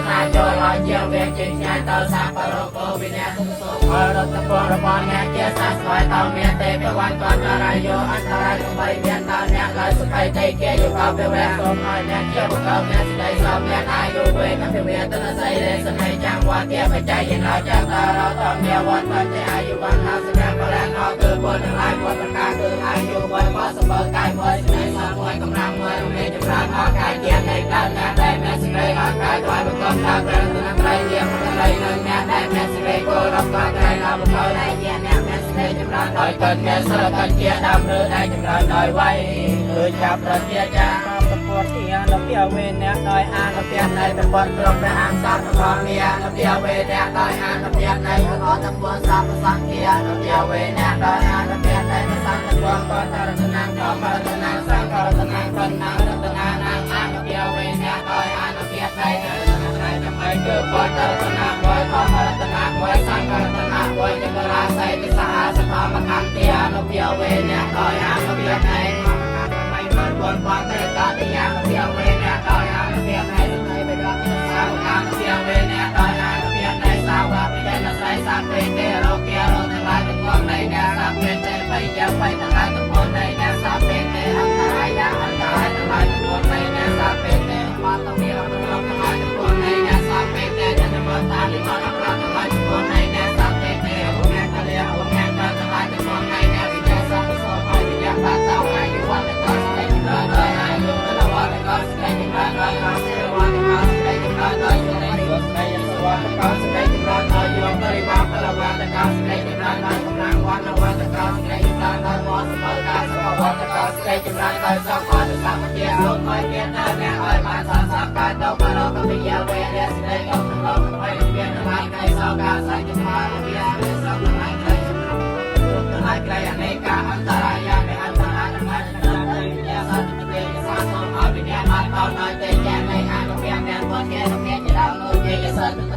ថាចូលឲ្យជាវាជាឆ្ងាយទៅសាបរកោវិញ្ញាគុំសុខរតពររបស់អ្នកជាសាស្ត្រតើមានទេប្រវត្តិកតរាយោអន្តរាយកុំបីមានតើអ្នកឡើយសុខៃតេគេយកទៅពេលសូមឲ្យអ្នកជាបកអ្នកស្ដីសមអ្នកអាយុវេនពិវេតនស័យលេសនៃចាំវត្តជាបច្ច័យយនោចតរតមានវត្តតែអាយុវណ្ណសម្រាប់បរិណោគឺពលទាំងឡាយពលប្រការគឺអាយុវ័យមកសម្បល់កាយមួយស្ដីសមមួយកម្លាំងមួយមានចម្រើនអកាយជានៃកើតអ្នកដែលមានសេចក្ដីអកាយថ្វាយបង្គំដល់ព្រះរតនត្រ័យជាប្រតិនឹងអ្នកដែលមានសេចក្ដីគោរពដល់ត្រៃដល់បង្គំដែលជាអ្នកមានសេចក្ដីចម្រើនដោយកិនមានសិលកិនជាដើមឬដែលចម្រើនដោយវ័យគឺចាប់ប្រតិចាប្រពន្ធជាអនុពាវេអ្នកដោយអនុពានៃប្រពន្ធគ្រប់ព្រះអង្គសត្វផងមានអនុពាវេអ្នកដោយអនុពានៃអរតពុសព្វសង្ឃាអនុពាវេអ្នកដោយអនុពានៃសង្ឃទងបតរតនាធម្មរតនាសង្ឃរតនាបណ្ណារតនានាងអនុពាវេអ្នកដោយអនុពានៃដើម្បីគឺបតរតនាមួយធម្មរតនាមួយសង្ឃរតនាមួយចក្ររាស័យពិសាសភមខន្តិអនុពាវេអ្នកដោយអនុពានៃbuồn quan thế ta thì nhà nó phiêu về nè đòi ăn nó phiêu này lúc này bây giờ sao ăn nó phiêu về nè đòi ăn nó phiêu này sao và bây giờ nó say sang về thế rồi kia rồi tương lai tụi con này nè sang về thế bây giờ phải tương lai tụi con này nè sang về thế anh ta hay đã anh ta hay tương lai tụi con này nè sang về thế mà tao biết là tụi con tụi con này nè sang về thế cho nên bọn ta đi con nó ra tương lai tụi con này nè sang về thế ông nghe ta liền ông nghe ta tương lai tụi con này nè bây giờ sang cái số thôi bây giờ ta tao hay đi qua cái con này đời ai luôn đó là quan cái con sẽ chúng ta đời con sẽ quan cái con sẽ chúng ta đời cho nên được đây là quan cái con sẽ chúng ta đời vô tới quan cái là quan cái con sẽ chúng ta đời công năng quan là quan cái con sẽ chúng ta đời quan sẽ mở ra sẽ quan cái con sẽ chúng ta đời sau quan được sao mà chia luôn mới biết nơi nghe ơi mà sao sao cái đâu mà đâu có bây giờ về để sẽ đây không được đâu phải biết là mai này sau cả sai chúng ta là biết sau là mai này tương lai cái anh ấy cả anh ta ra ya để anh ta ra anh ta tao nói tên cha này ai cũng biết nghe con nghe không nghe chỉ đau nuôi gì vậy sơn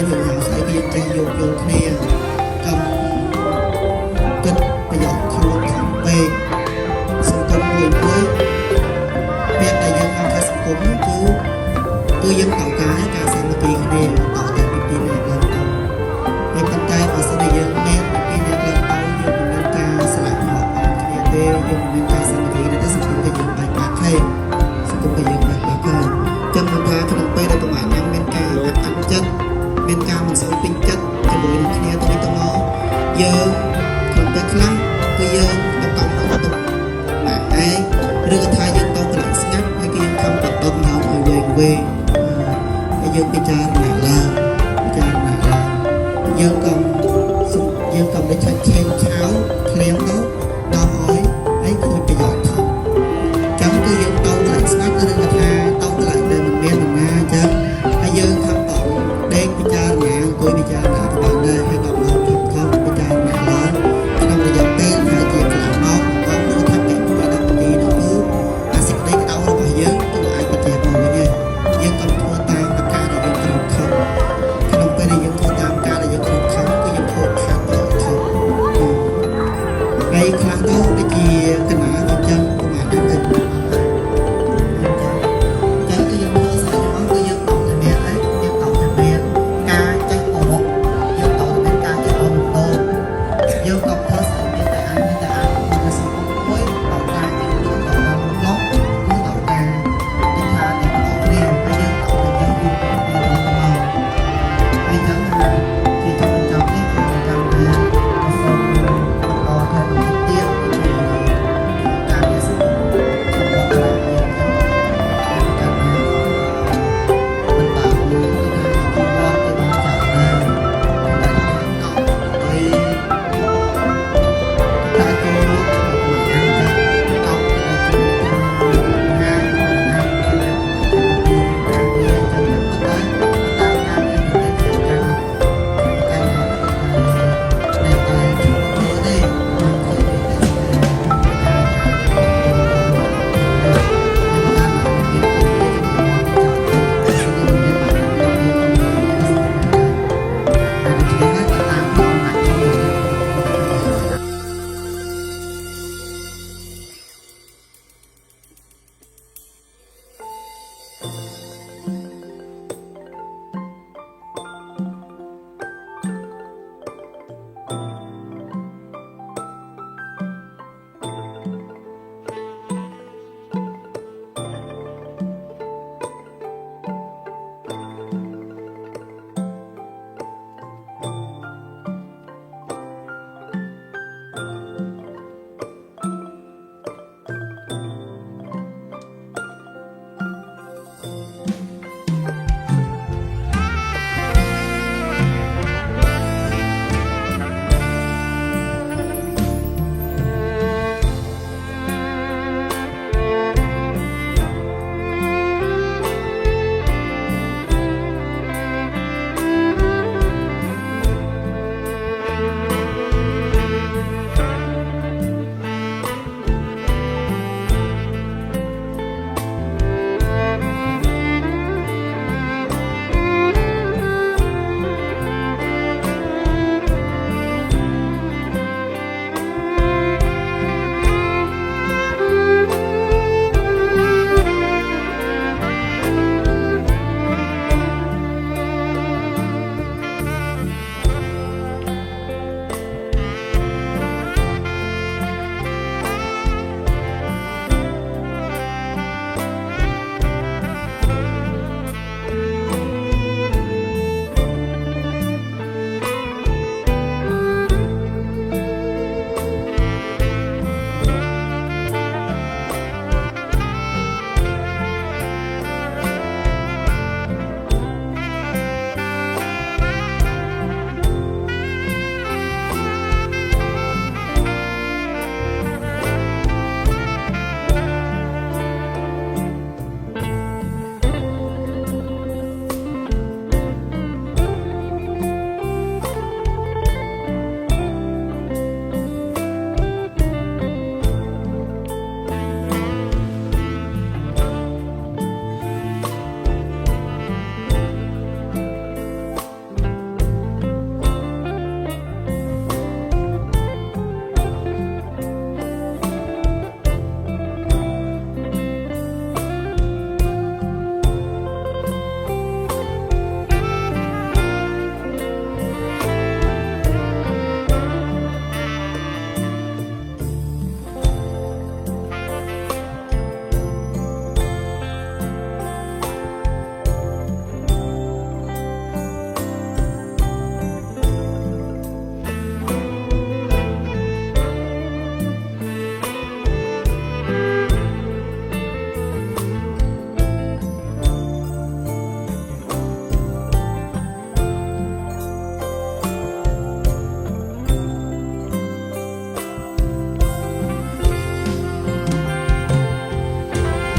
យើងហៅស្អីក៏យើងចេះយកគ្នាកុំគិតប្រយោជន៍ខ្លួនធំពេកសង្គមមួយពេលដែលយើងហៅថាសង្គមនោះគឺយើងต้องការសាមគ្គីគ្នាតតែពីទីនេះឡើងទៅហើយប៉ុន្តែបើសិនជាយើងមានពីនេះឡើងទៅយើងមិនមានការស្លាប់មកគ្នាទេយើងមិនមានការសាមគ្គីទេសង្គមយើងបែកបាក់គ្នាសង្គមយើងបែកបាក់គ្នាចាំមិនថាក្នុងពេលដែលប្រមាណយ៉ាងមានការអត់ចិត្តមានការមិនសូវពេញចិត្តជាមួយនឹងគ្នាទៅវិញទៅមកយើងក្នុងពេលខ្លះគឺយើងបង្កប់នៅទៅណាឯងឬក៏ថាយើងទៅកន្លែងស្ងាត់ហើយគឺយើងខំបដិបមកឲ្យវែងហើយយើងពិចារណាឡើងយើងកុំយើងកុំទៅឆែក